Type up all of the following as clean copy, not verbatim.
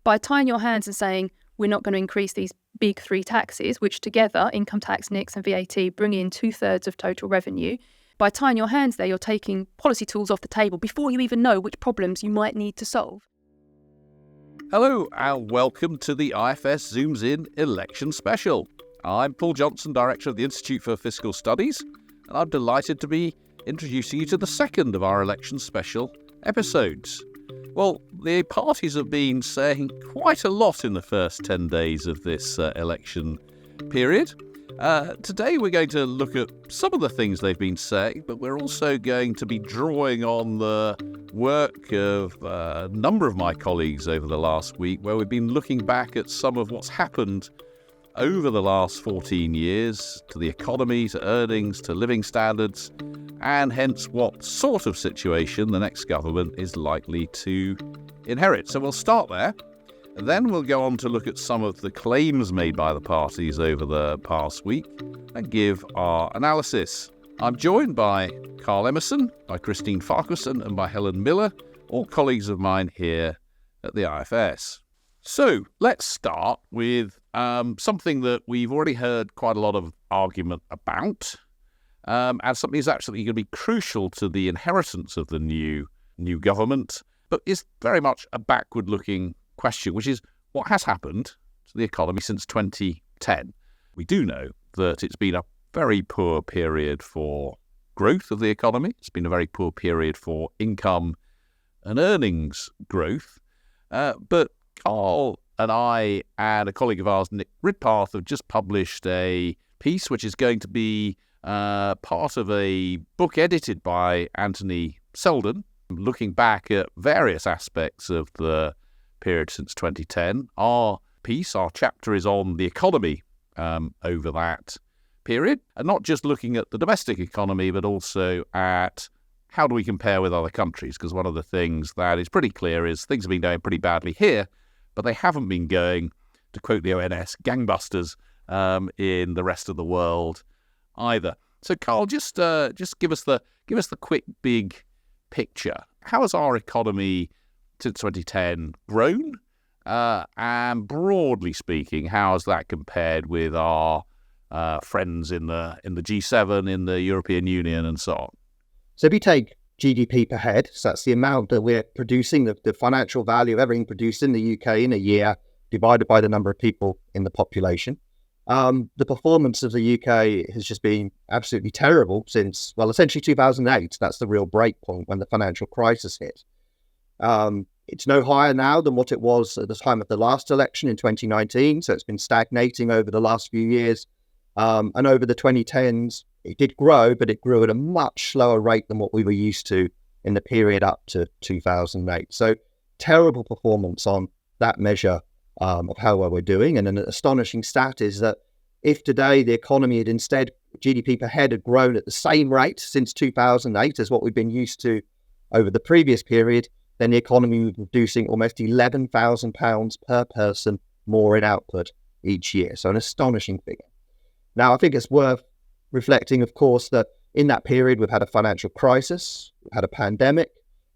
By tying your hands and saying, we're not going to increase these big three taxes, which together, income tax, NICs and VAT, bring in 2/3 of total revenue. By tying your hands there, you're taking policy tools off the table before you even know which problems you might need to solve. Hello and welcome to the IFS Zooms In election special. I'm Paul Johnson, Director of the Institute for Fiscal Studies, and I'm delighted to be introducing you to the second of our election special episodes. Well, the parties have been saying quite a lot in the first 10 days of this election period. Today we're going to look at some of the things they've been saying, but we're also going to be drawing on the work of a number of my colleagues over the last week, where we've been looking back at some of what's happened over the last 14 years to the economy, to earnings, to living standards, and hence what sort of situation the next government is likely to inherit. So we'll start there. And then we'll go on to look at some of the claims made by the parties over the past week and give our analysis. I'm joined by Carl Emerson, by Christine Farquharson and by Helen Miller, all colleagues of mine here at the IFS. So let's start with something that we've already heard quite a lot of argument about, and something that's actually going to be crucial to the inheritance of the new government, but is very much a backward-looking question, which is what has happened to the economy since 2010. We do know that it's been a very poor period for growth of the economy. It's been a very poor period for income and earnings growth. But Carl and I and a colleague of ours, Nick Ridpath, have just published a piece which is going to be part of a book edited by Anthony Selden, looking back at various aspects of the period since 2010. Our chapter is on the economy over that period, and not just looking at the domestic economy, but also at how do we compare with other countries, because one of the things that is pretty clear is things have been going pretty badly here, but they haven't been going, to quote the ONS, gangbusters in the rest of the world either. So Carl, just give us the quick big picture. How has our economy since 2010 grown? And broadly speaking, how has that compared with our friends in the G7, in the European Union, and so on? So if you take GDP per head, so that's the amount that we're producing, the financial value of everything produced in the UK in a year, divided by the number of people in the population. The performance of the UK has just been absolutely terrible since, well, essentially 2008. That's the real break point when the financial crisis hit. It's no higher now than what it was at the time of the last election in 2019. So it's been stagnating over the last few years. And over the 2010s, it did grow, but it grew at a much slower rate than what we were used to in the period up to 2008. So terrible performance on that measure of how well we're doing. And an astonishing stat is that if today the economy had instead, GDP per head had grown at the same rate since 2008 as what we've been used to over the previous period, then the economy would be producing almost £11,000 per person more in output each year. So an astonishing figure. Now, I think it's worth reflecting, of course, that in that period, we've had a financial crisis, we've had a pandemic,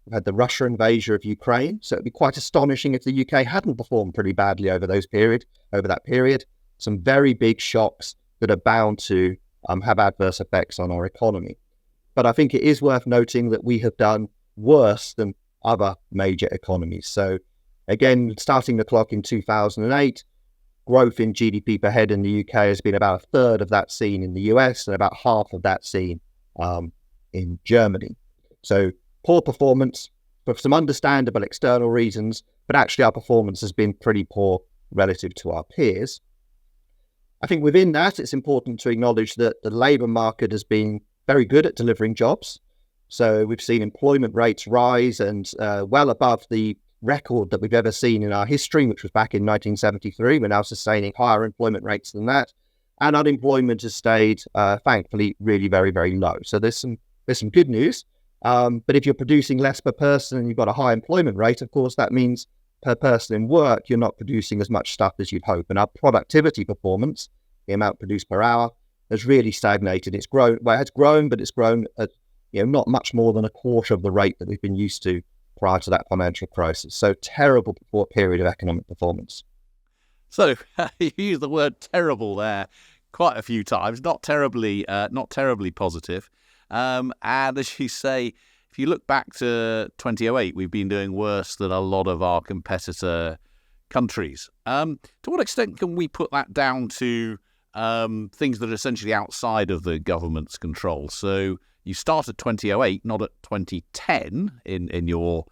we've had the Russia invasion of Ukraine. So it'd be quite astonishing if the UK hadn't performed pretty badly over that period. Some very big shocks that are bound to have adverse effects on our economy. But I think it is worth noting that we have done worse than other major economies. So again, starting the clock in 2008, growth in GDP per head in the UK has been about a third of that seen in the US and about half of that seen in Germany. So poor performance for some understandable external reasons, but actually our performance has been pretty poor relative to our peers. I think within that, it's important to acknowledge that the labour market has been very good at delivering jobs. So we've seen employment rates rise and well above the record that we've ever seen in our history, which was back in 1973. We're now sustaining higher employment rates than that. And unemployment has stayed, thankfully, really very, very low. So there's some good news. But if you're producing less per person and you've got a high employment rate, of course, that means per person in work, you're not producing as much stuff as you'd hope. And our productivity performance, the amount produced per hour, has really stagnated. It's grown, well, it has grown, but it's grown at not much more than a quarter of the rate that we've been used to prior to that financial crisis. So terrible period of economic performance. So you use the word terrible there quite a few times, not terribly positive. And as you say, if you look back to 2008, we've been doing worse than a lot of our competitor countries. To what extent can we put that down to things that are essentially outside of the government's control? So you start at 2008, not at 2010 in your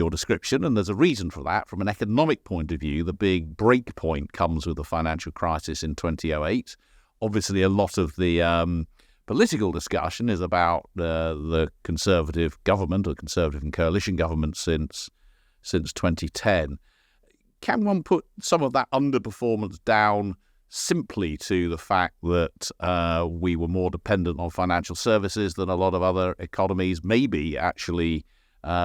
description, and there's a reason for that. From an economic point of view, the big break point comes with the financial crisis in 2008. Obviously, a lot of the political discussion is about the Conservative government or Conservative and coalition government since 2010. Can one put some of that underperformance down simply to the fact that we were more dependent on financial services than a lot of other economies? Maybe actually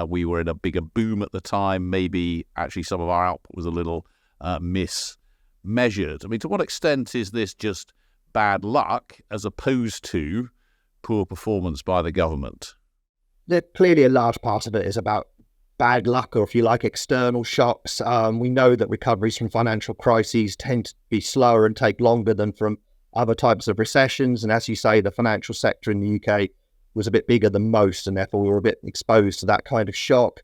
we were in a bigger boom at the time. Maybe actually some of our output was a little mismeasured. I mean, to what extent is this just bad luck as opposed to poor performance by the government? Clearly a large part of it is about bad luck, or if you like, external shocks. We know that recoveries from financial crises tend to be slower and take longer than from other types of recessions. And as you say, the financial sector in the UK was a bit bigger than most, and therefore we were a bit exposed to that kind of shock.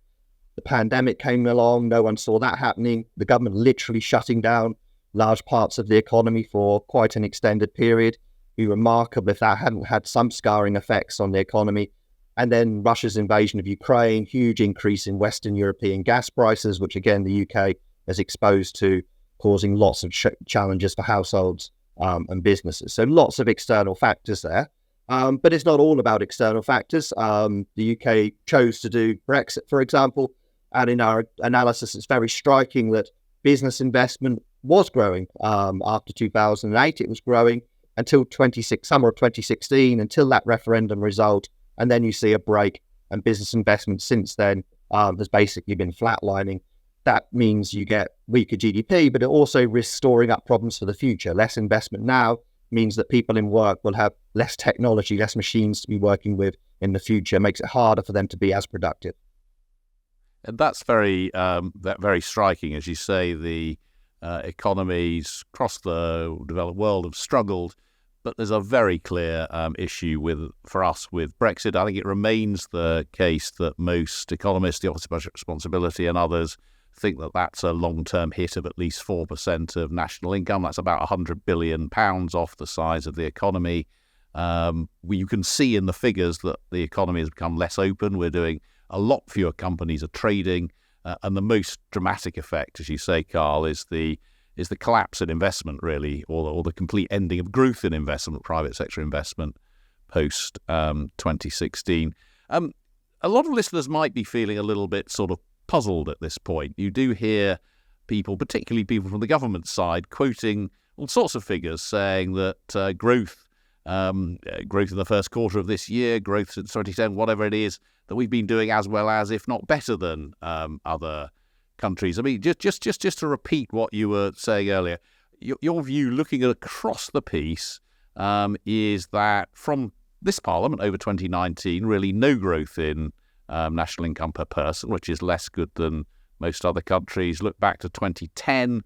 The pandemic came along, no one saw that happening. The government literally shutting down large parts of the economy for quite an extended period. It'd be remarkable if that hadn't had some scarring effects on the economy. And then Russia's invasion of Ukraine, huge increase in Western European gas prices, which again, the UK is exposed to, causing lots of challenges for households and businesses. So lots of external factors there. But it's not all about external factors. The UK chose to do Brexit, for example. And in our analysis, it's very striking that business investment was growing. After 2008, it was growing until summer of 2016, until that referendum result. And then you see a break, and business investment since then has basically been flatlining. That means you get weaker GDP, but it also risks storing up problems for the future. Less investment now means that people in work will have less technology, less machines to be working with in the future. It makes it harder for them to be as productive. And that's very striking. As you say, the economies across the developed world have struggled. But there's a very clear issue for us with Brexit. I think it remains the case that most economists, the Office of Budget Responsibility and others, think that that's a long-term hit of at least 4% of national income. That's about £100 billion off the size of the economy. You can see in the figures that the economy has become less open. We're doing a lot fewer companies are trading. And the most dramatic effect, as you say, Carl, is the collapse in investment, really, or the complete ending of growth in investment, private sector investment, post 2016. A lot of listeners might be feeling a little bit sort of puzzled at this point. You do hear people, particularly people from the government side, quoting all sorts of figures, saying that growth in the first quarter of this year, growth since 2010, whatever it is, that we've been doing as well as, if not better than, other countries. I mean, just to repeat what you were saying earlier, your view, looking across the piece, is that from this Parliament over 2019, really no growth in national income per person, which is less good than most other countries. Look back to 2010,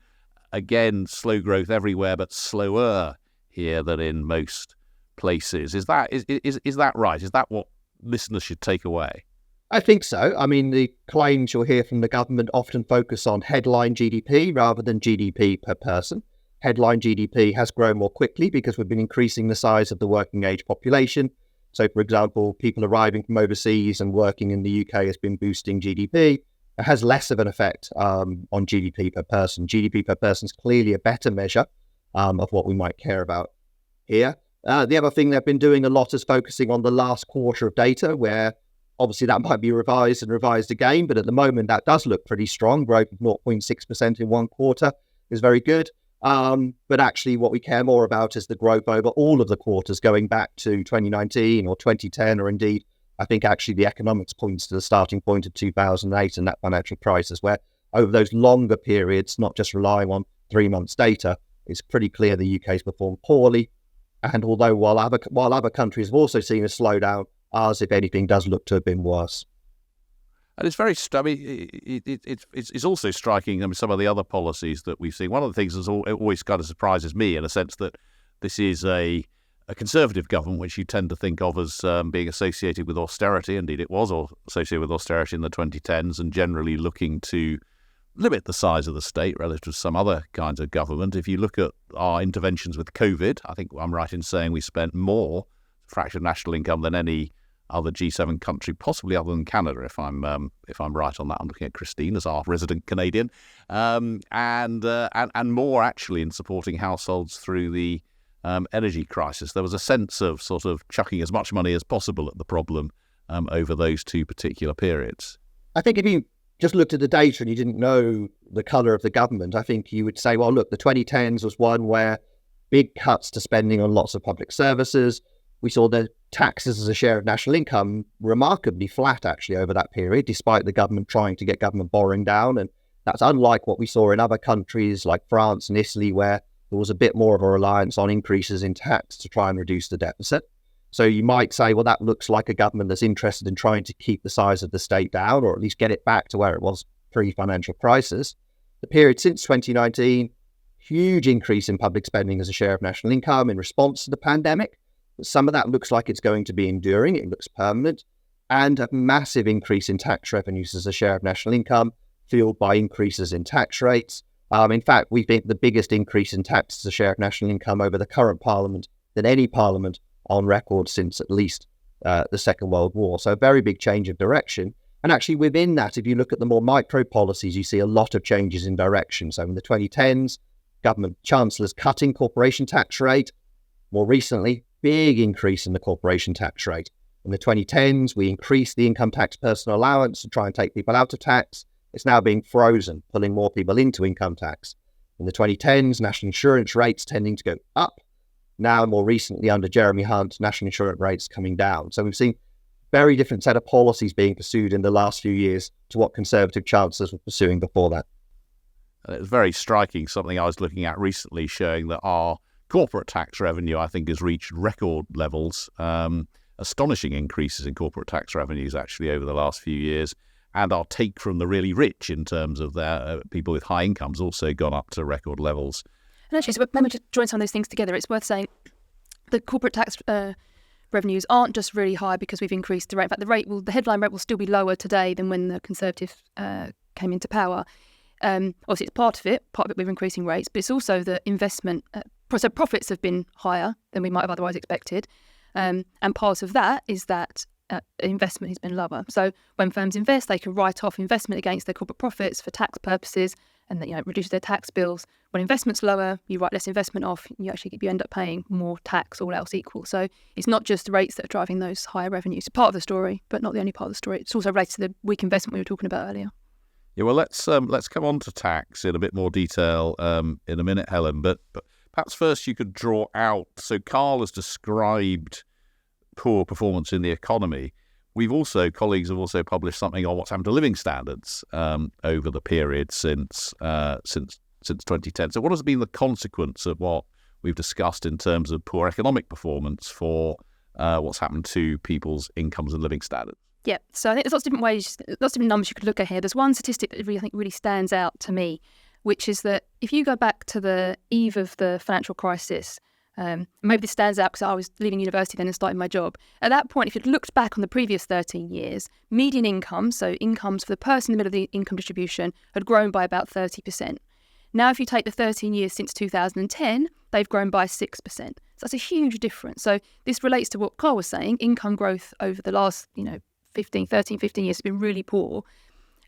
again, slow growth everywhere, but slower here than in most places. Is that right? Is that what listeners should take away? I think so. I mean, the claims you'll hear from the government often focus on headline GDP rather than GDP per person. Headline GDP has grown more quickly because we've been increasing the size of the working age population. So, for example, people arriving from overseas and working in the UK has been boosting GDP. It has less of an effect on GDP per person. GDP per person is clearly a better measure of what we might care about here. The other thing they've been doing a lot is focusing on the last quarter of data, where obviously that might be revised and revised again, but at the moment that does look pretty strong. Growth of 0.6% in one quarter is very good. But actually what we care more about is the growth over all of the quarters going back to 2019 or 2010, or indeed, I think actually the economics points to the starting point of 2008 and that financial crisis, where over those longer periods, not just relying on 3 months data, it's pretty clear the UK's performed poorly. And although while other countries have also seen a slowdown, ours, if anything, does look to have been worse. And it's very, it's also striking. I mean, some of the other policies that we've seen. One of the things that always kind of surprises me, in a sense, that this is a Conservative government, which you tend to think of as being associated with austerity. Indeed, it was associated with austerity in the 2010s, and generally looking to limit the size of the state relative to some other kinds of government. If you look at our interventions with COVID, I think I'm right in saying we spent more fraction of national income than any other G7 country, possibly other than Canada, if I'm right on that. I'm looking at Christine as our resident Canadian, and more actually in supporting households through the energy crisis. There was a sense of sort of chucking as much money as possible at the problem over those two particular periods. I think if you just looked at the data and you didn't know the colour of the government, I think you would say, well, look, the 2010s was one where big cuts to spending on lots of public services. We saw the taxes as a share of national income remarkably flat, actually, over that period, despite the government trying to get government borrowing down. And that's unlike what we saw in other countries like France and Italy, where there was a bit more of a reliance on increases in tax to try and reduce the deficit. So you might say, well, that looks like a government that's interested in trying to keep the size of the state down, or at least get it back to where it was pre-financial crisis. The period since 2019, huge increase in public spending as a share of national income in response to the pandemic. But some of that looks like it's going to be enduring. It looks permanent. And a massive increase in tax revenues as a share of national income, fueled by increases in tax rates. In fact, we've been the biggest increase in tax as a share of national income over the current parliament than any parliament on record since at least the Second World War. So a very big change of direction. And actually within that, if you look at the more micro policies, you see a lot of changes in direction. So in the 2010s, government chancellors cutting corporation tax rate. More recently, big increase in the corporation tax rate. In the 2010s, we increased the income tax personal allowance to try and take people out of tax. It's now being frozen, pulling more people into income tax. In the 2010s, national insurance rates tending to go up. Now, more recently, under Jeremy Hunt, national insurance rates coming down. So we've seen very different set of policies being pursued in the last few years to what Conservative chancellors were pursuing before that. It was very striking, something I was looking at recently, showing that our corporate tax revenue, I think, has reached record levels, astonishing increases in corporate tax revenues, actually, over the last few years. And our take from the really rich in terms of their people with high incomes also gone up to record levels. And actually, so when we just join some of those things together, it's worth saying the corporate tax revenues aren't just really high because we've increased the rate. In fact, the headline rate will still be lower today than when the Conservatives came into power. Obviously, it's part of it we're increasing rates, but it's also the investment. So profits have been higher than we might have otherwise expected. And part of that is that investment has been lower. So when firms invest, they can write off investment against their corporate profits for tax purposes, and that reduce their tax bills. When investment's lower, you write less investment off. You end up paying more tax, all else equal. So it's not just the rates that are driving those higher revenues. It's part of the story, but not the only part of the story. It's also related to the weak investment we were talking about earlier. Yeah, well, let's come on to tax in a bit more detail in a minute, Helen. But perhaps first you could draw out. So Carl has described poor performance in the economy. Colleagues have also published something on what's happened to living standards over the period since 2010. So what has been the consequence of what we've discussed in terms of poor economic performance for what's happened to people's incomes and living standards? Yeah, so I think there's lots of different ways, lots of different numbers you could look at here. There's one statistic that I think really stands out to me, which is that if you go back to the eve of the financial crisis, maybe this stands out because I was leaving university then and starting my job. At that point, if you'd looked back on the previous 13 years, median income, so incomes for the person in the middle of the income distribution, had grown by about 30%. Now, if you take the 13 years since 2010, they've grown by 6%. So that's a huge difference. So this relates to what Carl was saying. Income growth over the last, 15 years has been really poor.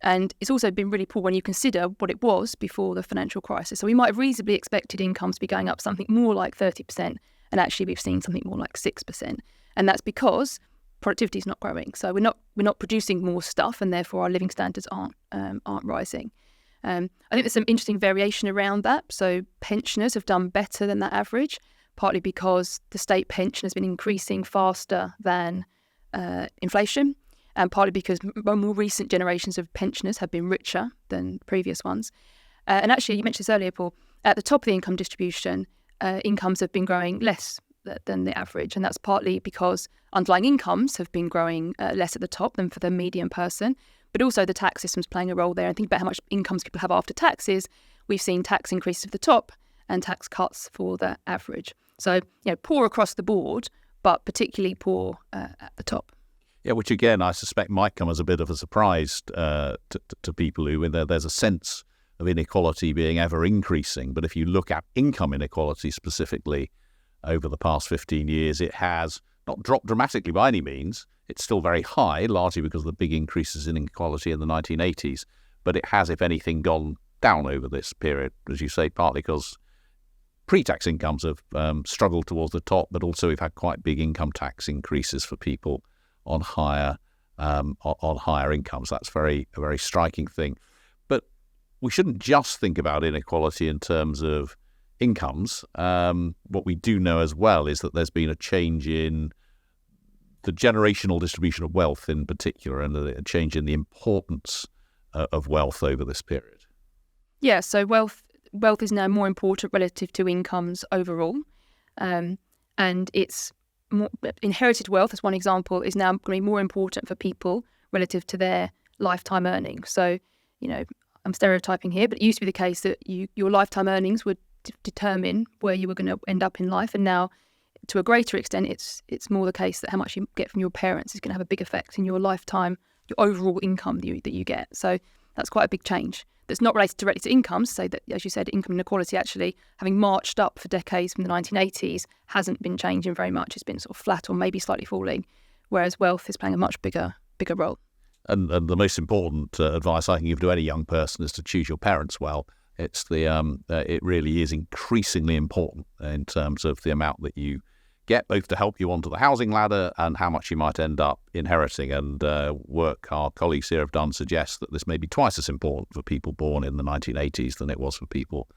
And it's also been really poor when you consider what it was before the financial crisis. So we might have reasonably expected incomes to be going up something more like 30%, and actually we've seen something more like 6%. And that's because productivity is not growing. So we're not producing more stuff, and therefore our living standards aren't rising. I think there's some interesting variation around that. So pensioners have done better than that average, partly because the state pension has been increasing faster than inflation, and partly because more recent generations of pensioners have been richer than previous ones. And actually, you mentioned this earlier, Paul, at the top of the income distribution, incomes have been growing less than the average. And that's partly because underlying incomes have been growing less at the top than for the median person, But also the tax system's playing a role there. And think about how much incomes people have after taxes. We've seen tax increases at the top and tax cuts for the average. So, poor across the board, but particularly poor at the top. Yeah, which again, I suspect might come as a bit of a surprise to people who, there's a sense of inequality being ever increasing. But if you look at income inequality specifically over the past 15 years, it has not dropped dramatically by any means. It's still very high, largely because of the big increases in inequality in the 1980s. But it has, if anything, gone down over this period, as you say, partly because pre-tax incomes have struggled towards the top, but also we've had quite big income tax increases for people on higher incomes. That's a very striking thing. But we shouldn't just think about inequality in terms of incomes. What we do know as well is that there's been a change in the generational distribution of wealth in particular, and a change in the importance of wealth over this period. Yeah, so wealth is now more important relative to incomes overall, and it's inherited wealth, as one example, is now going to be more important for people relative to their lifetime earnings. So, I'm stereotyping here, but it used to be the case that your lifetime earnings would determine where you were going to end up in life, and now, to a greater extent, it's more the case that how much you get from your parents is going to have a big effect in your lifetime, your overall income that you get. So that's quite a big change. That's not related directly to incomes. So that, as you said, income inequality actually, having marched up for decades from the 1980s, hasn't been changing very much. It's been sort of flat or maybe slightly falling, whereas wealth is playing a much bigger role. And the most important advice I can give to any young person is to choose your parents well. It's it really is increasingly important in terms of the amount that you get, both to help you onto the housing ladder and how much you might end up inheriting. And work our colleagues here have done suggests that this may be twice as important for people born in the 1980s than it was for people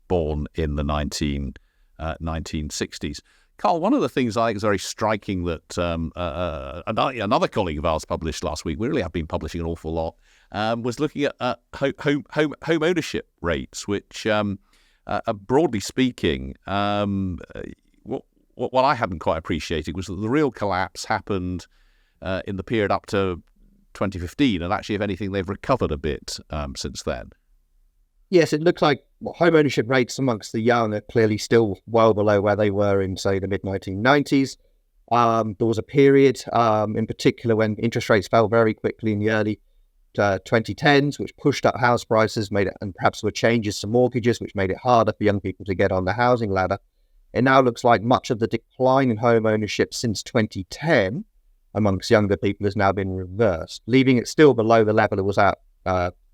born in the 1960s. Carl, one of the things I think is very striking that another colleague of ours published last week, we really have been publishing an awful lot, was looking at home ownership rates, which, broadly speaking, what I hadn't quite appreciated was that the real collapse happened in the period up to 2015, and actually, if anything, they've recovered a bit since then. Yes, it looks like home ownership rates amongst the young are clearly still well below where they were in, say, the mid-1990s. There was a period in particular when interest rates fell very quickly in the early 2010s, which pushed up house prices, and perhaps there were changes to mortgages, which made it harder for young people to get on the housing ladder. It now looks like much of the decline in home ownership since 2010 amongst younger people has now been reversed, leaving it still below the level it was at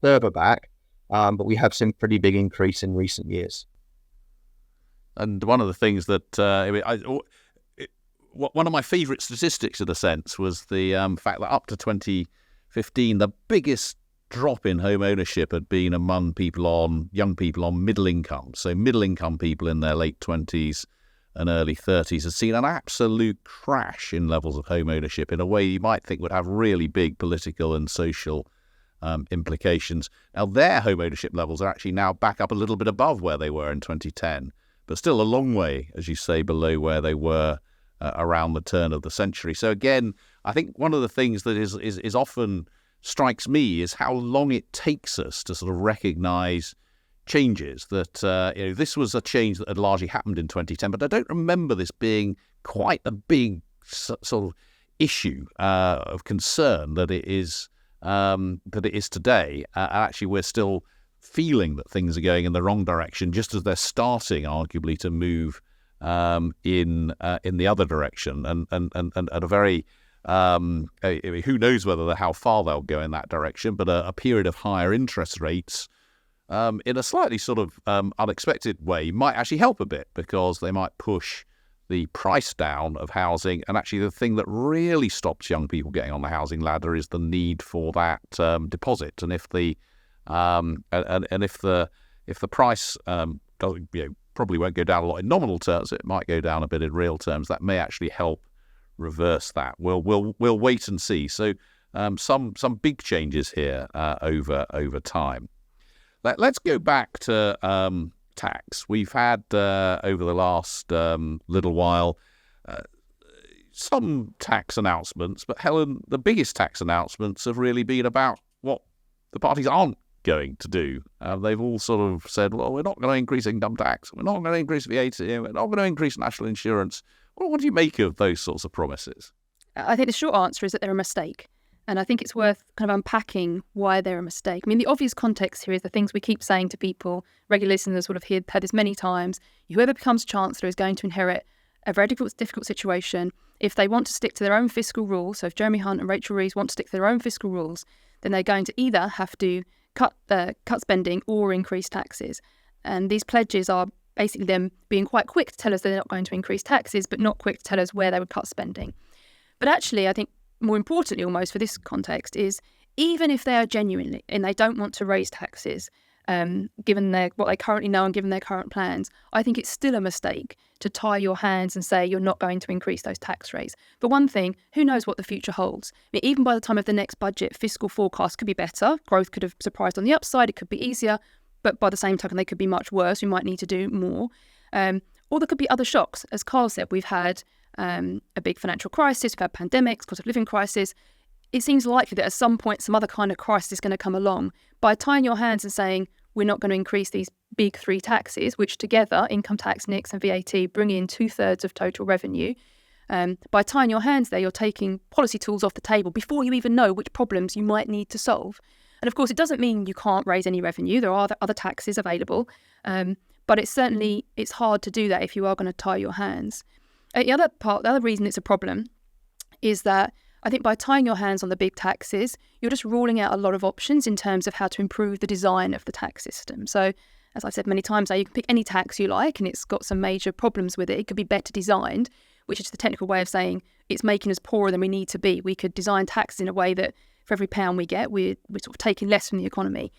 further back. But we have seen pretty big increase in recent years. And one of the things that one of my favourite statistics, in a sense, was the fact that up to 2015, the biggest drop in home ownership had been among young people on middle income. So middle income people in their late 20s and early 30s had seen an absolute crash in levels of home ownership in a way you might think would have really big political and social implications. Now, their home ownership levels are actually now back up a little bit above where they were in 2010, but still a long way, as you say, below where they were around the turn of the century. So again, I think one of the things that is often strikes me is how long it takes us to sort of recognise changes. That this was a change that had largely happened in 2010, but I don't remember this being quite a big sort of issue of concern that it is today. Actually, we're still feeling that things are going in the wrong direction, just as they're starting, arguably, to move in the other direction, and at a very who knows how far they'll go in that direction, but a period of higher interest rates in a slightly sort of unexpected way might actually help a bit, because they might push the price down of housing. And actually, the thing that really stops young people getting on the housing ladder is the need for that deposit. And if the price doesn't, probably won't go down a lot in nominal terms, it might go down a bit in real terms. That may actually help reverse that. We'll wait and see. So some big changes here over time. Let's go back to tax. We've had over the last little while some tax announcements, but Helen, the biggest tax announcements have really been about the parties aren't going to do. They've all sort of said, well, we're not going to increase income tax, we're not going to increase VAT, we're not going to increase national insurance. Well, what do you make of those sorts of promises? I think the short answer is that they're a mistake. And I think it's worth kind of unpacking why they're a mistake. I mean, the obvious context here is the things we keep saying to people. Regular listeners would have heard this many times. Whoever becomes Chancellor is going to inherit a very difficult situation. If they want to stick to their own fiscal rules, so if Jeremy Hunt and Rachel Reeves want to stick to their own fiscal rules, then they're going to either have to cut spending or increase taxes. And these pledges are basically them being quite quick to tell us they're not going to increase taxes, but not quick to tell us where they would cut spending. But actually, I think more importantly almost for this context is even if they are genuinely and they don't want to raise taxes, given what they currently know and given their current plans, I think it's still a mistake to tie your hands and say you're not going to increase those tax rates. For one thing, who knows what the future holds? I mean, even by the time of the next budget, fiscal forecasts could be better. Growth could have surprised on the upside. It could be easier. But by the same token, they could be much worse. We might need to do more. Or there could be other shocks. As Carl said, we've had a big financial crisis. We've had pandemics, cost of living crisis. It seems likely that at some point some other kind of crisis is going to come along. By tying your hands and saying we're not going to increase these big three taxes, which together, income tax, NICs and VAT, bring in 2/3 of total revenue, by tying your hands there, you're taking policy tools off the table before you even know which problems you might need to solve. And of course, it doesn't mean you can't raise any revenue. There are other taxes available. But it's hard to do that if you are going to tie your hands. The other reason it's a problem is that I think by tying your hands on the big taxes, you're just ruling out a lot of options in terms of how to improve the design of the tax system. So, as I've said many times now, you can pick any tax you like and it's got some major problems with it. It could be better designed, which is the technical way of saying it's making us poorer than we need to be. We could design taxes in a way that for every pound we get, we're sort of taking less from the economy.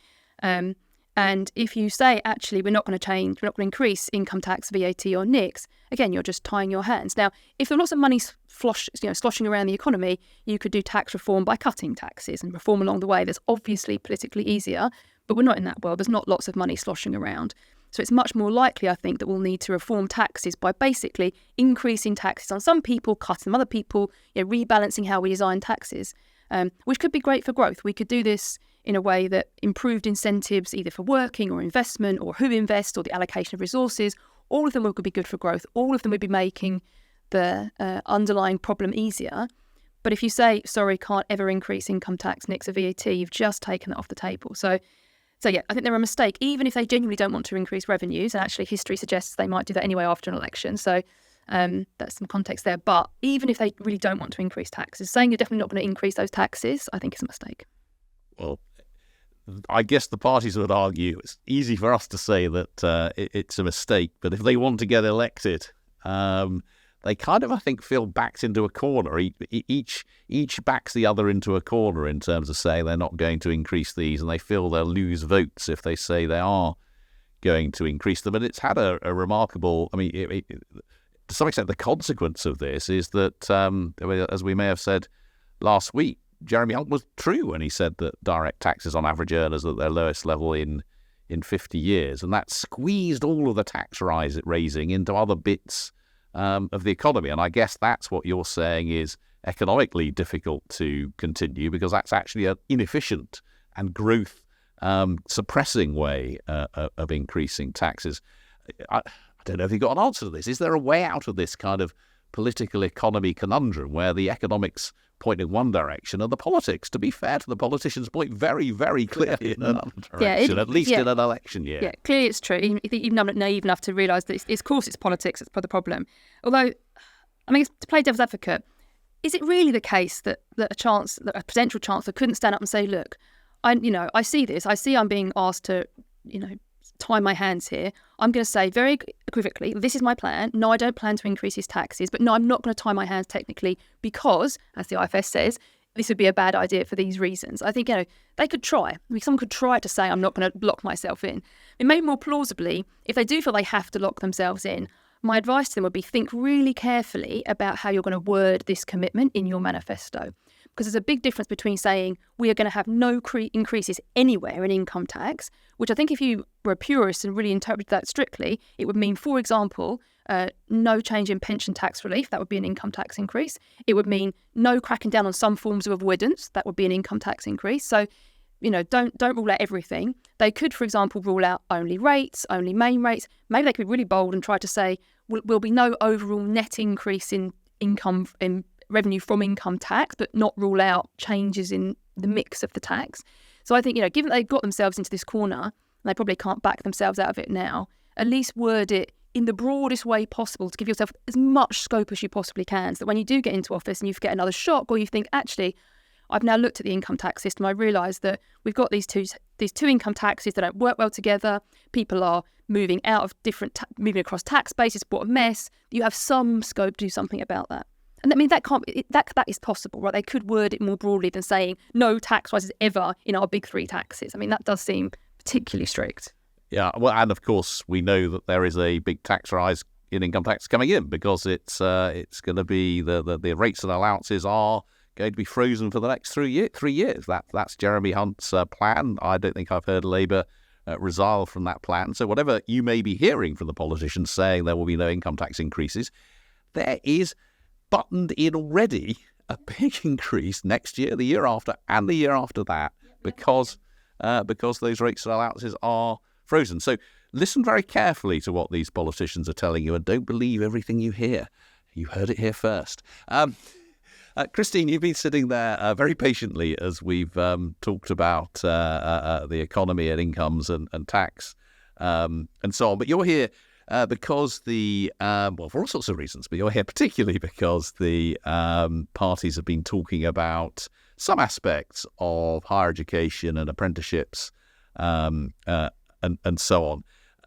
And if you say, actually, we're not going to increase income tax, VAT or NICs, again, you're just tying your hands. Now, if there are lots of money sloshing around the economy, you could do tax reform by cutting taxes and reform along the way. That's obviously politically easier, but we're not in that world. There's not lots of money sloshing around. So it's much more likely, I think, that we'll need to reform taxes by basically increasing taxes on some people, cutting them other people, rebalancing how we design taxes, which could be great for growth. We could do this in a way that improved incentives either for working or investment or who invests or the allocation of resources. All of them would be good for growth. All of them would be making the underlying problem easier. But if you say, sorry, can't ever increase income tax, NICs or VAT, you've just taken that off the table. So yeah, I think they're a mistake, even if they genuinely don't want to increase revenues. And actually history suggests they might do that anyway after an election. So that's some context there. But even if they really don't want to increase taxes, saying you're definitely not going to increase those taxes, I think is a mistake. Well, I guess the parties would argue it's easy for us to say that it's a mistake, but if they want to get elected, they kind of, I think, feel backed into a corner. Each backs the other into a corner in terms of saying they're not going to increase these, and they feel they'll lose votes if they say they are going to increase them. And it's had a remarkable, to some extent, the consequence of this is that, as we may have said last week, Jeremy Hunt was true when he said that direct taxes on average earners are at their lowest level in 50 years. And that squeezed all of the tax raising into other bits of the economy. And I guess that's what you're saying is economically difficult to continue, because that's actually an inefficient and growth suppressing way of increasing taxes. I don't know if you've got an answer to this. Is there a way out of this kind of political economy conundrum where the economics point in one direction and the politics, to be fair to the politicians, point very, very clearly in another direction, at least in an election year? Yeah, clearly it's true. Even I'm not naive enough to realise that of course it's politics that's the problem. Although, to play devil's advocate, is it really the case that a potential chancellor couldn't stand up and say, look, I see this. I see I'm being asked to, tie my hands here. I'm going to say very equivocally, this is my plan. No, I don't plan to increase his taxes. But no, I'm not going to tie my hands technically because, as the IFS says, this would be a bad idea for these reasons. I think, they could try. Someone could try to say, I'm not going to lock myself in. Maybe more plausibly, if they do feel they have to lock themselves in, my advice to them would be think really carefully about how you're going to word this commitment in your manifesto. Because there's a big difference between saying we are going to have no increases anywhere in income tax, which I think if you were a purist and really interpreted that strictly, it would mean, for example, no change in pension tax relief. That would be an income tax increase. It would mean no cracking down on some forms of avoidance. That would be an income tax increase. So don't rule out everything. They could, for example, rule out only rates, only main rates. Maybe they could be really bold and try to say will be no overall net increase in income, in revenue from income tax, but not rule out changes in the mix of the tax. So I think, given that they've got themselves into this corner, and they probably can't back themselves out of it now, at least word it in the broadest way possible to give yourself as much scope as you possibly can, so that when you do get into office and you get another shock, or you think, actually, I've now looked at the income tax system, I realise that we've got these two income taxes that don't work well together. People are moving out of moving across tax bases. What a mess. You have some scope to do something about that. And I mean, that is possible, right? They could word it more broadly than saying no tax rises ever in our big three taxes. I mean, that does seem particularly strict. Yeah, well, and of course, we know that there is a big tax rise in income tax coming in, because it's going to be the rates and allowances are going to be frozen for the next 3 years. That's Jeremy Hunt's plan. I don't think I've heard Labour resile from that plan. So whatever you may be hearing from the politicians saying there will be no income tax increases, there is buttoned in already a big increase next year, the year after, and the year after that, because those rates and allowances are frozen. So listen very carefully to what these politicians are telling you, and don't believe everything you hear. You heard it here first. Christine, you've been sitting there very patiently as we've talked about the economy and incomes and tax and so on. But you're here because for all sorts of reasons, but you're here particularly because the parties have been talking about some aspects of higher education and apprenticeships and so on.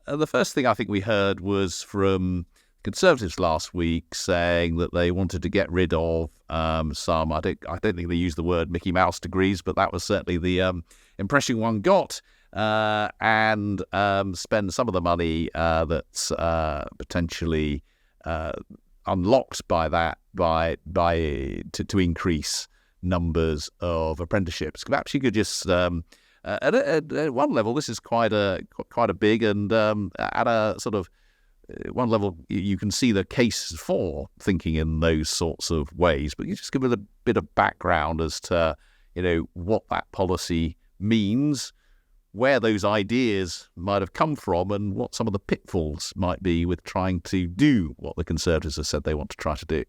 The first thing I think we heard was from Conservatives last week saying that they wanted to get rid of some, I don't think they used the word Mickey Mouse degrees, but that was certainly the impression one got, and spend some of the money that's potentially unlocked by that to increase numbers of apprenticeships. Perhaps you could just at one level, this is quite a big, and at a sort of one level, you can see the case for thinking in those sorts of ways. But you just give it a bit of background as to what that policy means, where those ideas might have come from, and what some of the pitfalls might be with trying to do what the Conservatives have said they want to try to do.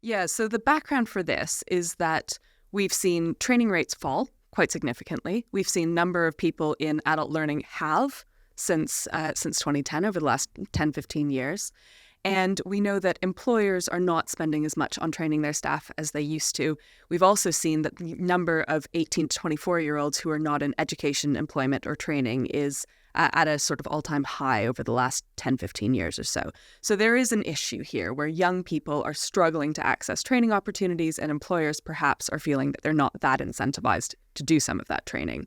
Yeah, so the background for this is that we've seen training rates fall quite significantly. We've seen number of people in adult learning halve since 2010, over the last 10, 15 years. And we know that employers are not spending as much on training their staff as they used to. We've also seen that the number of 18 to 24-year-olds who are not in education, employment, or training is at a sort of all-time high over the last 10, 15 years or so. So there is an issue here where young people are struggling to access training opportunities, and employers perhaps are feeling that they're not that incentivized to do some of that training.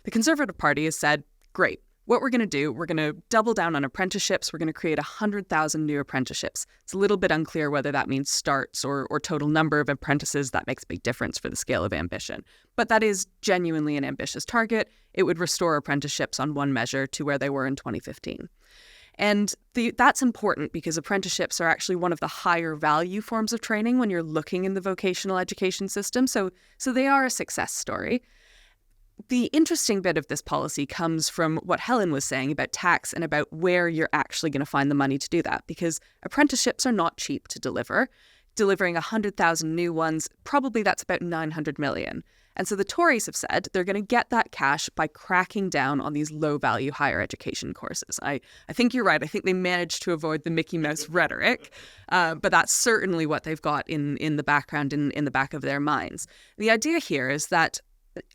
The Conservative Party has said, great, what we're going to do, we're going to double down on apprenticeships. We're going to create 100,000 new apprenticeships. It's a little bit unclear whether that means starts or total number of apprentices. That makes a big difference for the scale of ambition. But that is genuinely an ambitious target. It would restore apprenticeships on one measure to where they were in 2015. And that's important because apprenticeships are actually one of the higher value forms of training when you're looking in the vocational education system. So they are a success story. The interesting bit of this policy comes from what Helen was saying about tax and about where you're actually going to find the money to do that, because apprenticeships are not cheap to deliver. Delivering 100,000 new ones, probably that's about 900 million. And so the Tories have said they're going to get that cash by cracking down on these low-value higher education courses. I think you're right. I think they managed to avoid the Mickey Mouse rhetoric, but that's certainly what they've got in the background, in the back of their minds. The idea here is that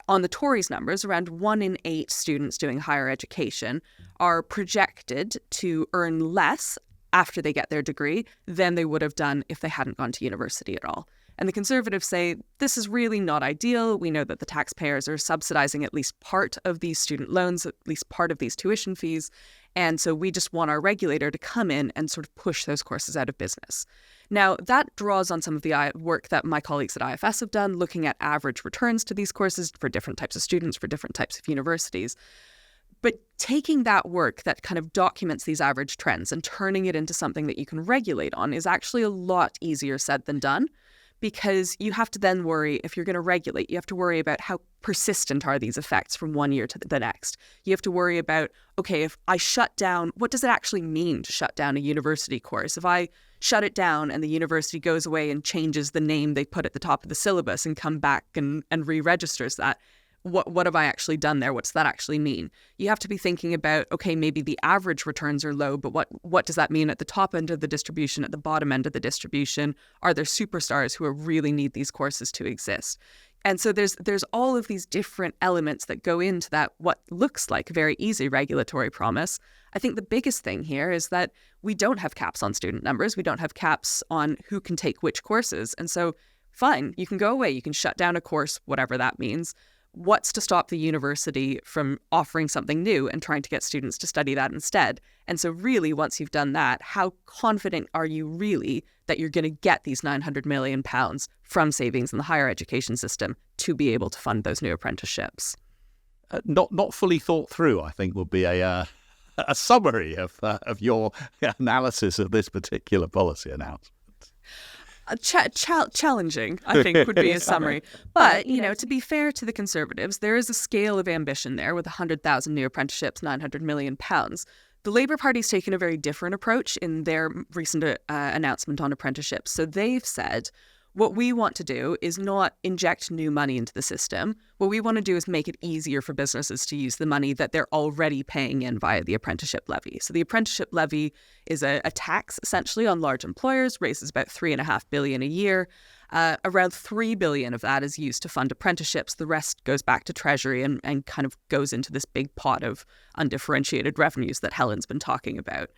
on the Tories' numbers, around 1 in 8 students doing higher education are projected to earn less after they get their degree than they would have done if they hadn't gone to university at all. And the Conservatives say this is really not ideal. We know that the taxpayers are subsidizing at least part of these student loans, at least part of these tuition fees. And so we just want our regulator to come in and sort of push those courses out of business. Now, that draws on some of the work that my colleagues at IFS have done, looking at average returns to these courses for different types of students, for different types of universities. But taking that work that kind of documents these average trends and turning it into something that you can regulate on is actually a lot easier said than done, because you have to then worry, if you're going to regulate, you have to worry about how persistent are these effects from one year to the next. You have to worry about, okay, if I shut down, what does it actually mean to shut down a university course? If I shut it down and the university goes away and changes the name they put at the top of the syllabus and come back and re-registers that, what have I actually done there? What's that actually mean? You have to be thinking about, okay, maybe the average returns are low, but what does that mean at the top end of the distribution, at the bottom end of the distribution? Are there superstars who really need these courses to exist? And so there's all of these different elements that go into that, what looks like a very easy regulatory promise. I think the biggest thing here is that we don't have caps on student numbers. We don't have caps on who can take which courses. And so fine, you can go away. You can shut down a course, whatever that means. What's to stop the university from offering something new and trying to get students to study that instead? And so really, once you've done that, how confident are you really that you're going to get these £900 million from savings in the higher education system to be able to fund those new apprenticeships? Not fully thought through, I think, would be a summary of your analysis of this particular policy announcement. Challenging, I think, would be a summary. But, to be fair to the Conservatives, there is a scale of ambition there with 100,000 new apprenticeships, £900 million. The Labour Party's taken a very different approach in their recent announcement on apprenticeships. So they've said, what we want to do is not inject new money into the system. What we want to do is make it easier for businesses to use the money that they're already paying in via the apprenticeship levy. So the apprenticeship levy is a tax essentially on large employers, raises about $3.5 billion a year. Around $3 billion of that is used to fund apprenticeships. The rest goes back to Treasury and kind of goes into this big pot of undifferentiated revenues that Helen's been talking about.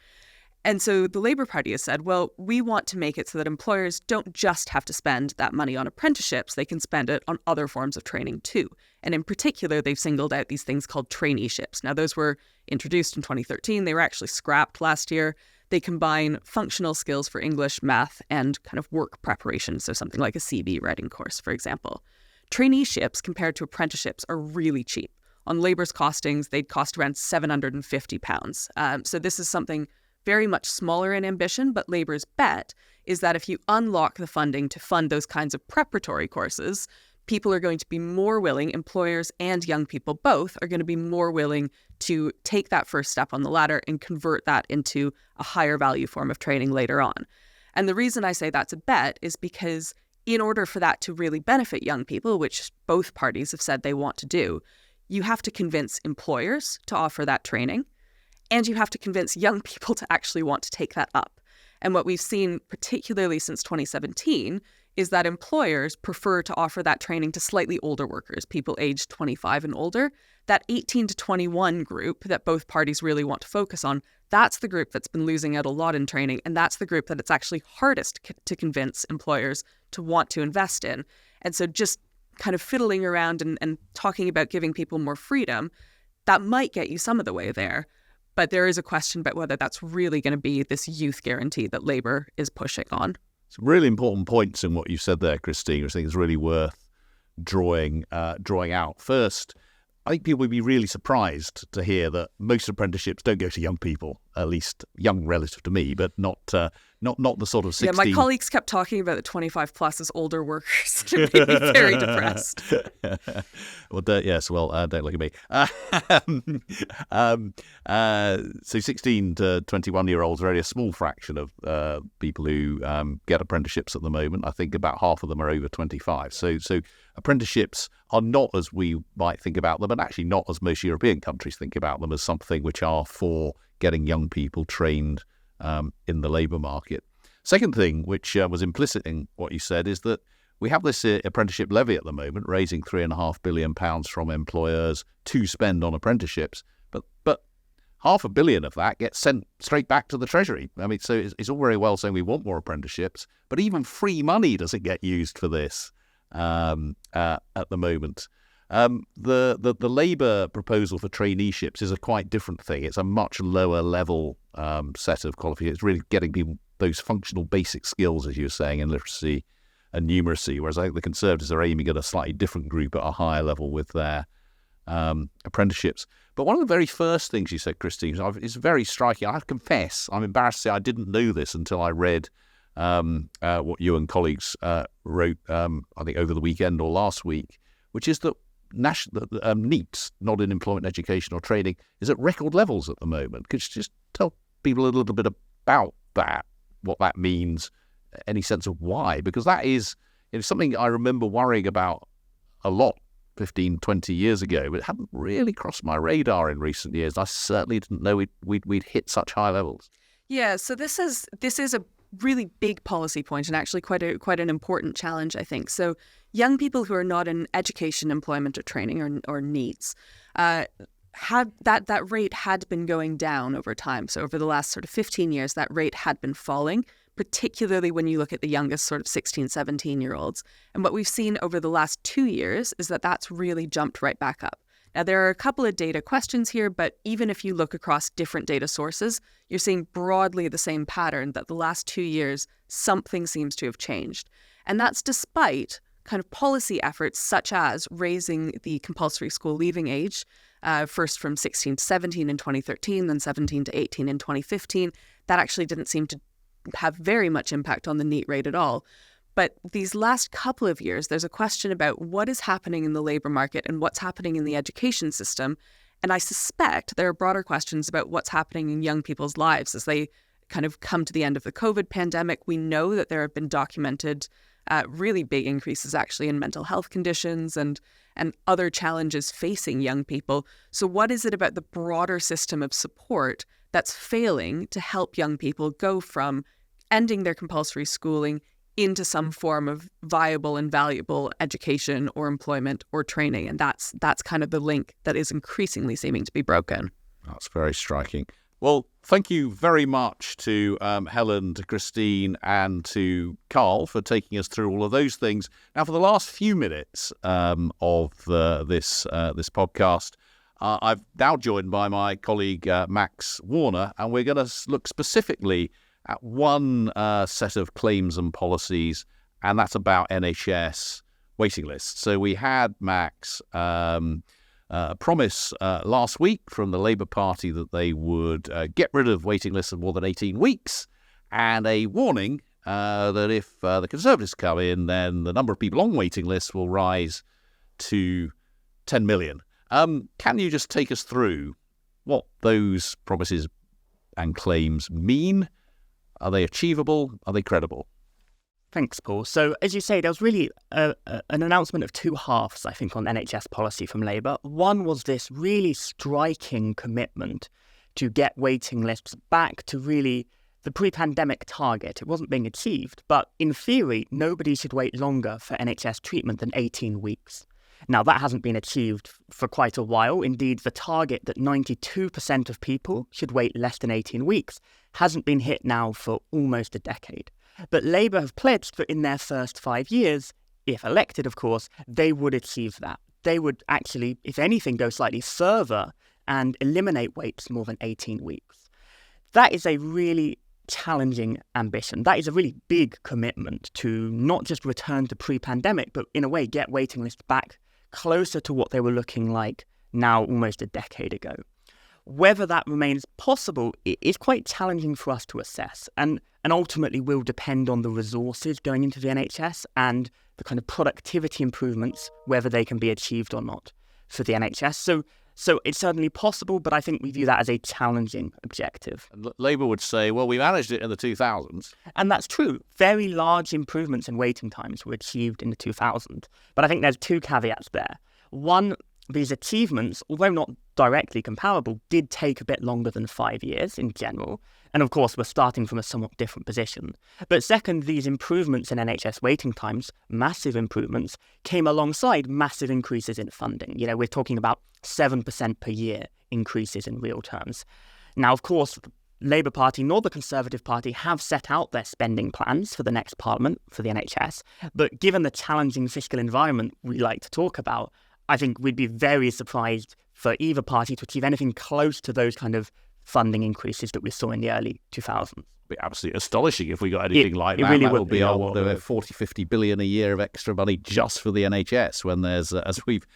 And so the Labour Party has said, well, we want to make it so that employers don't just have to spend that money on apprenticeships, they can spend it on other forms of training too. And in particular, they've singled out these things called traineeships. Now, those were introduced in 2013. They were actually scrapped last year. They combine functional skills for English, math, and kind of work preparation. So something like a CV writing course, for example. Traineeships compared to apprenticeships are really cheap. On Labour's costings, they'd cost around £750. So this is something very much smaller in ambition, but Labour's bet is that if you unlock the funding to fund those kinds of preparatory courses, people are going to be more willing, employers and young people both are going to be more willing to take that first step on the ladder and convert that into a higher value form of training later on. And the reason I say that's a bet is because in order for that to really benefit young people, which both parties have said they want to do, you have to convince employers to offer that training. And you have to convince young people to actually want to take that up. And what we've seen, particularly since 2017, is that employers prefer to offer that training to slightly older workers, people aged 25 and older. That 18 to 21 group that both parties really want to focus on, that's the group that's been losing out a lot in training. And that's the group that it's actually hardest to convince employers to want to invest in. And so just kind of fiddling around and talking about giving people more freedom, that might get you some of the way there. But there is a question about whether that's really going to be this youth guarantee that Labour is pushing on. Some really important points in what you said there, Christine, which I think is really worth drawing out. First, I think people would be really surprised to hear that most apprenticeships don't go to young people, at least young relative to me, but not the sort of 16. Yeah, my colleagues kept talking about the 25 plus as older workers. It made me very depressed. Well, don't look at me. So 16 to 21-year-olds are only a small fraction of people who get apprenticeships at the moment. I think about half of them are over 25. So apprenticeships are not as we might think about them, and actually not as most European countries think about them, as something which are for getting young people trained in the labour market. Second thing, which was implicit in what you said, is that we have this apprenticeship levy at the moment, raising £3.5 billion from employers to spend on apprenticeships, but £500 million of that gets sent straight back to the Treasury. I mean, so it's all very well saying we want more apprenticeships, but even free money doesn't get used for this at the moment. The Labour proposal for traineeships is a quite different thing. It's a much lower level set of qualifications. It's really getting people those functional basic skills, as you were saying, in literacy and numeracy, whereas I think the Conservatives are aiming at a slightly different group at a higher level with their apprenticeships. But one of the very first things you said, Christine, is very striking. I have to confess, I'm embarrassed to say I didn't know this until I read what you and colleagues wrote, I think, over the weekend or last week, which is that NEET, not in employment, education or training, is at record levels at the moment. Could you just tell people a little bit about that, what that means, any sense of why? Because that is something I remember worrying about a lot 15, 20 years ago, but it hadn't really crossed my radar in recent years. I certainly didn't know we'd hit such high levels. Yeah, so this is a really big policy point and actually quite an important challenge, I think. So young people who are not in education, employment or training or NEETs, had that rate had been going down over time. So over the last sort of 15 years, that rate had been falling, particularly when you look at the youngest sort of 16, 17-year-olds. And what we've seen over the last 2 years is that that's really jumped right back up. Now, there are a couple of data questions here, but even if you look across different data sources, you're seeing broadly the same pattern that the last 2 years, something seems to have changed. And that's despite kind of policy efforts such as raising the compulsory school leaving age, first from 16 to 17 in 2013, then 17 to 18 in 2015. That actually didn't seem to have very much impact on the NEET rate at all. But these last couple of years, there's a question about what is happening in the labour market and what's happening in the education system. And I suspect there are broader questions about what's happening in young people's lives as they kind of come to the end of the COVID pandemic. We know that there have been documented really big increases actually in mental health conditions and other challenges facing young people. So what is it about the broader system of support that's failing to help young people go from ending their compulsory schooling into some form of viable and valuable education or employment or training? And that's kind of the link that is increasingly seeming to be broken. That's very striking. Well, thank you very much to Helen, to Christine and to Carl for taking us through all of those things. Now, for the last few minutes of this podcast, I've now joined by my colleague Max Warner, and we're going to look specifically at one set of claims and policies, and that's about NHS waiting lists. So we had Max promise last week from the Labour Party that they would get rid of waiting lists of more than 18 weeks, and a warning that if the Conservatives come in, then the number of people on waiting lists will rise to 10 million. Can you just take us through what those promises and claims mean? Are they achievable? Are they credible? Thanks, Paul. So, as you say, there was really an announcement of two halves, I think, on NHS policy from Labour. One was this really striking commitment to get waiting lists back to really the pre-pandemic target. It wasn't being achieved, but in theory, nobody should wait longer for NHS treatment than 18 weeks. Now, that hasn't been achieved for quite a while. Indeed, the target that 92% of people should wait less than 18 weeks hasn't been hit now for almost a decade. But Labour have pledged that in their first 5 years, if elected, of course, they would achieve that. They would actually, if anything, go slightly further and eliminate waits more than 18 weeks. That is a really challenging ambition. That is a really big commitment to not just return to pre-pandemic, but in a way get waiting lists back closer to what they were looking like now almost a decade ago. Whether that remains possible is quite challenging for us to assess, and ultimately will depend on the resources going into the NHS and the kind of productivity improvements, whether they can be achieved or not for the NHS. So it's certainly possible, but I think we view that as a challenging objective. And Labour would say, well, we managed it in the 2000s. And that's true. Very large improvements in waiting times were achieved in the 2000s. But I think there's two caveats there. One, these achievements, although not directly comparable, did take a bit longer than 5 years in general. And of course, we're starting from a somewhat different position. But second, these improvements in NHS waiting times, massive improvements, came alongside massive increases in funding. You know, we're talking about 7% per year increases in real terms. Now, of course, the Labour Party nor the Conservative Party have set out their spending plans for the next Parliament for the NHS. But given the challenging fiscal environment we like to talk about, I think we'd be very surprised for either party to achieve anything close to those kind of funding increases that we saw in the early 2000s. It'd be absolutely astonishing if we got anything like that. Really that would would be 40, 50 billion a year of extra money just for the NHS when there's, as we've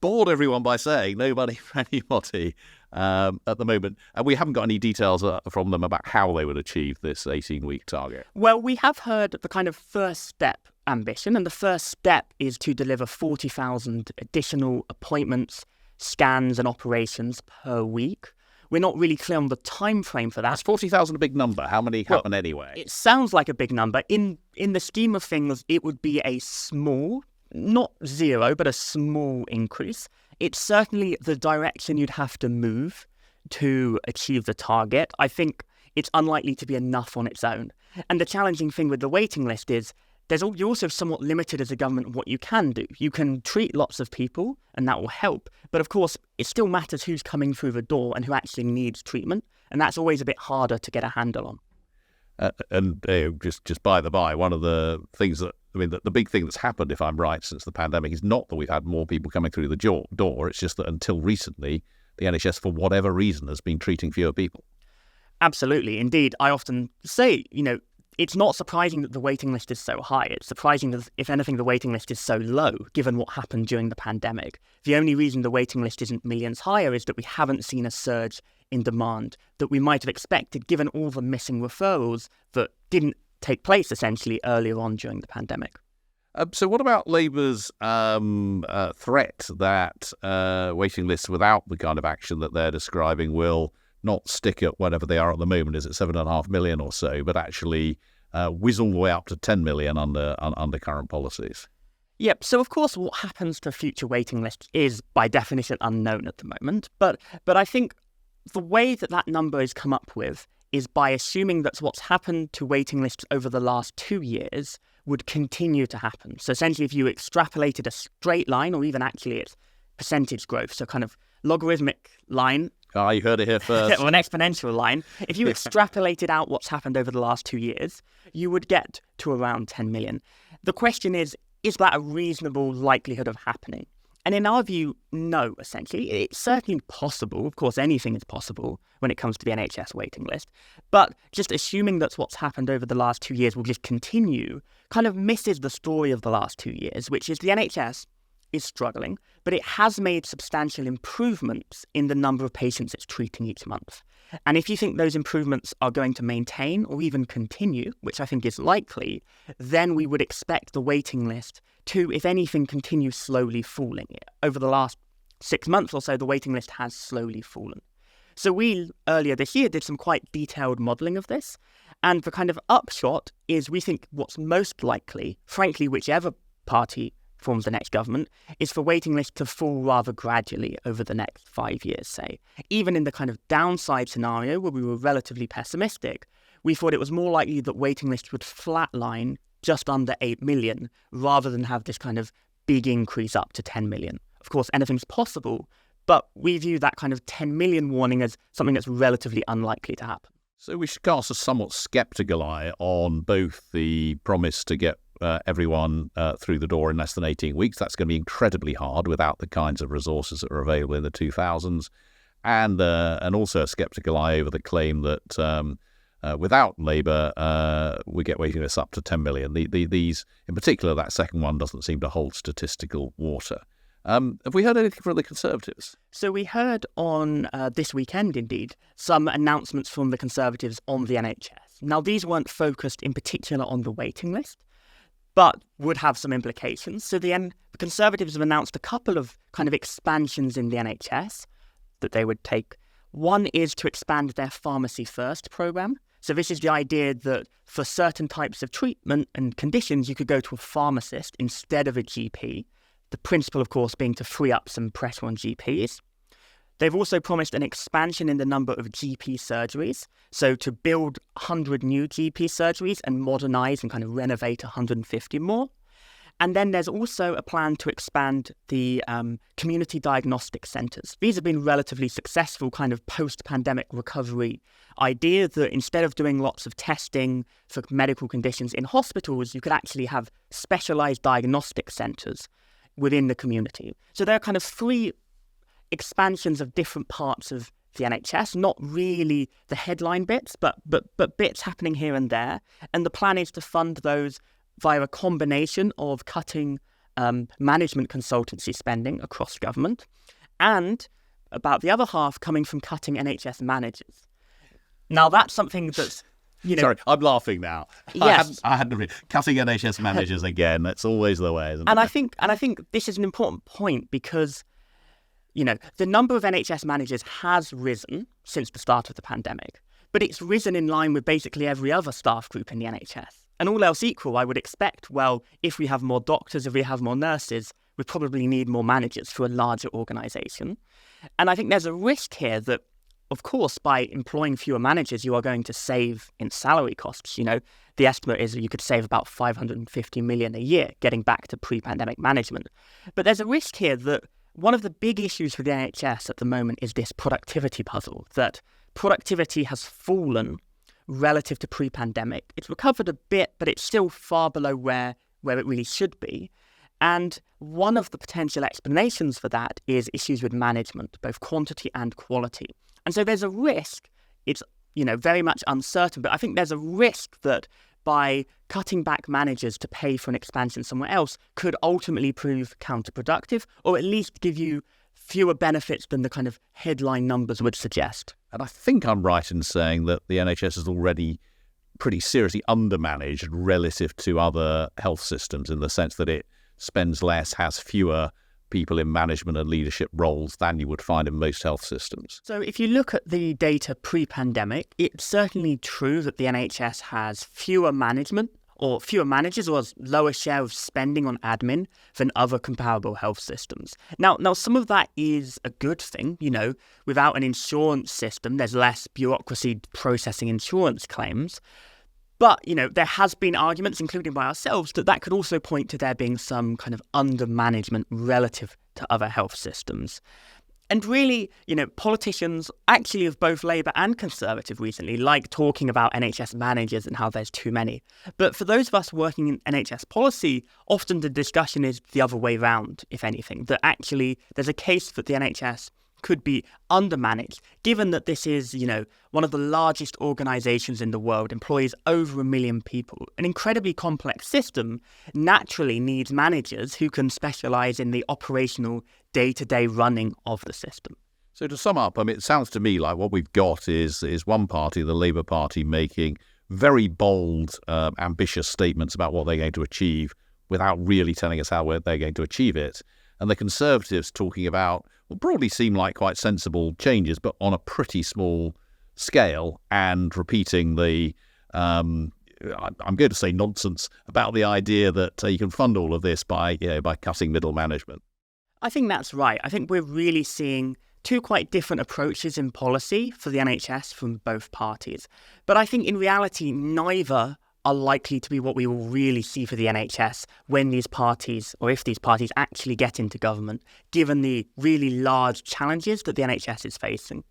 bored everyone by saying no money for anybody at the moment. And we haven't got any details from them about how they would achieve this 18-week target. Well, we have heard the kind of first step ambition, and the first step is to deliver 40,000 additional appointments, scans and operations per week. We're not really clear on the time frame for that. That's 40,000 a big number. How many happen anyway? It sounds like a big number. In the scheme of things, it would be a small, not zero, but a small increase. It's certainly the direction you'd have to move to achieve the target. I think it's unlikely to be enough on its own. And the challenging thing with the waiting list is you're also somewhat limited as a government in what you can do. You can treat lots of people, and that will help. But of course, it still matters who's coming through the door and who actually needs treatment. And that's always a bit harder to get a handle on. Just by the by, one of the things the big thing that's happened, if I'm right, since the pandemic is not that we've had more people coming through the door. It's just that until recently, the NHS, for whatever reason, has been treating fewer people. Absolutely. Indeed, I often say, it's not surprising that the waiting list is so high. It's surprising that, if anything, the waiting list is so low, given what happened during the pandemic. The only reason the waiting list isn't millions higher is that we haven't seen a surge in demand that we might have expected, given all the missing referrals that didn't take place, essentially, earlier on during the pandemic. So what about Labour's threat that waiting lists without the kind of action that they're describing will not stick at whatever they are at the moment, is it 7.5 million or so, but actually whiz all the way up to 10 million under current policies? Yep. So, of course, what happens to future waiting lists is, by definition, unknown at the moment. But I think the way that number is come up with is by assuming that what's happened to waiting lists over the last 2 years would continue to happen. So, essentially, if you extrapolated a straight line, or even actually its percentage growth, so kind of logarithmic line. Oh, you heard it here first. Or an exponential line. If you extrapolated out what's happened over the last 2 years, you would get to around 10 million. The question is that a reasonable likelihood of happening? And in our view, no, essentially. It's certainly possible. Of course, anything is possible when it comes to the NHS waiting list. But just assuming that what's happened over the last 2 years will just continue kind of misses the story of the last 2 years, which is the NHS is struggling, but it has made substantial improvements in the number of patients it's treating each month. And if you think those improvements are going to maintain or even continue, which I think is likely, then we would expect the waiting list to, if anything, continue slowly falling. Over the last 6 months or so, the waiting list has slowly fallen. So we, earlier this year, did some quite detailed modelling of this. And the kind of upshot is we think what's most likely, frankly, whichever party forms the next government, is for waiting lists to fall rather gradually over the next 5 years, say. Even in the kind of downside scenario where we were relatively pessimistic, we thought it was more likely that waiting lists would flatline just under 8 million rather than have this kind of big increase up to 10 million. Of course, anything's possible, but we view that kind of 10 million warning as something that's relatively unlikely to happen. So we should cast a somewhat sceptical eye on both the promise to get everyone through the door in less than 18 weeks. That's going to be incredibly hard without the kinds of resources that are available in the 2000s. And also a sceptical eye over the claim that without Labour, we get waiting lists up to 10 million. These, in particular, that second one doesn't seem to hold statistical water. Have we heard anything from the Conservatives? So we heard on this weekend, indeed, some announcements from the Conservatives on the NHS. Now, these weren't focused in particular on the waiting list, but would have some implications. So the Conservatives have announced a couple of kind of expansions in the NHS that they would take. One is to expand their Pharmacy First programme. So this is the idea that for certain types of treatment and conditions, you could go to a pharmacist instead of a GP. The principle, of course, being to free up some pressure on GPs. They've also promised an expansion in the number of GP surgeries, so to build 100 new GP surgeries and modernise and kind of renovate 150 more. And then there's also a plan to expand the community diagnostic centres. These have been relatively successful kind of post-pandemic recovery idea that instead of doing lots of testing for medical conditions in hospitals, you could actually have specialised diagnostic centres within the community. So there are kind of three expansions of different parts of the NHS, not really the headline bits, but bits happening here and there. And the plan is to fund those via a combination of cutting management consultancy spending across government, and about the other half coming from cutting NHS managers. Now, that's something that's, Sorry, I'm laughing now. Yes. I hadn't really cutting NHS managers again. That's always the way, isn't and it? I think this is an important point because, the number of NHS managers has risen since the start of the pandemic, but it's risen in line with basically every other staff group in the NHS. And all else equal, I would expect, if we have more doctors, if we have more nurses, we probably need more managers for a larger organisation. And I think there's a risk here that, of course, by employing fewer managers, you are going to save in salary costs. The estimate is that you could save about 550 million a year getting back to pre-pandemic management. But there's a risk here that one of the big issues for the NHS at the moment is this productivity puzzle, that productivity has fallen relative to pre-pandemic. It's recovered a bit, but it's still far below where it really should be. And one of the potential explanations for that is issues with management, both quantity and quality. And so there's a risk, it's very much uncertain, but I think there's a risk that by cutting back managers to pay for an expansion somewhere else could ultimately prove counterproductive, or at least give you fewer benefits than the kind of headline numbers would suggest. And I think I'm right in saying that the NHS is already pretty seriously undermanaged relative to other health systems, in the sense that it spends less, has fewer people in management and leadership roles than you would find in most health systems. So if you look at the data pre-pandemic, it's certainly true that the NHS has fewer managers or a lower share of spending on admin than other comparable health systems. Now some of that is a good thing. Without an insurance system, there's less bureaucracy processing insurance claims. But, there has been arguments, including by ourselves, that could also point to there being some kind of under-management relative to other health systems. And really, politicians, actually of both Labour and Conservative recently, like talking about NHS managers and how there's too many. But for those of us working in NHS policy, often the discussion is the other way round, if anything, that actually there's a case that the NHS could be undermanaged, given that this is, one of the largest organisations in the world, employs over 1 million people. An incredibly complex system naturally needs managers who can specialise in the operational day-to-day running of the system. So to sum up, it sounds to me like what we've got is one party, the Labour Party, making very bold, ambitious statements about what they're going to achieve without really telling us how they're going to achieve it. And the Conservatives talking about what broadly seem like quite sensible changes, but on a pretty small scale, and repeating the, I'm going to say nonsense about the idea that you can fund all of this by cutting middle management. I think that's right. I think we're really seeing two quite different approaches in policy for the NHS from both parties. But I think in reality, neither are likely to be what we will really see for the NHS when these parties, or if these parties actually get into government, given the really large challenges that the NHS is facing.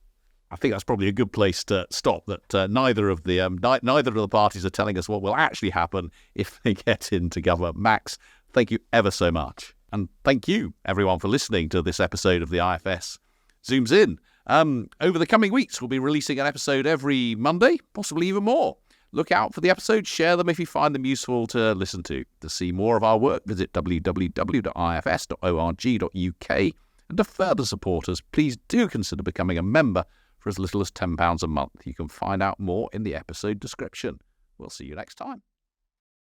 I think that's probably a good place to stop, that neither of the parties are telling us what will actually happen if they get into government. Max, thank you ever so much. And thank you, everyone, for listening to this episode of the IFS Zooms In. Over the coming weeks, we'll be releasing an episode every Monday, possibly even more. Look out for the episodes, share them if you find them useful to listen to. To see more of our work, visit www.ifs.org.uk. And to further support us, please do consider becoming a member for as little as £10 a month. You can find out more in the episode description. We'll see you next time.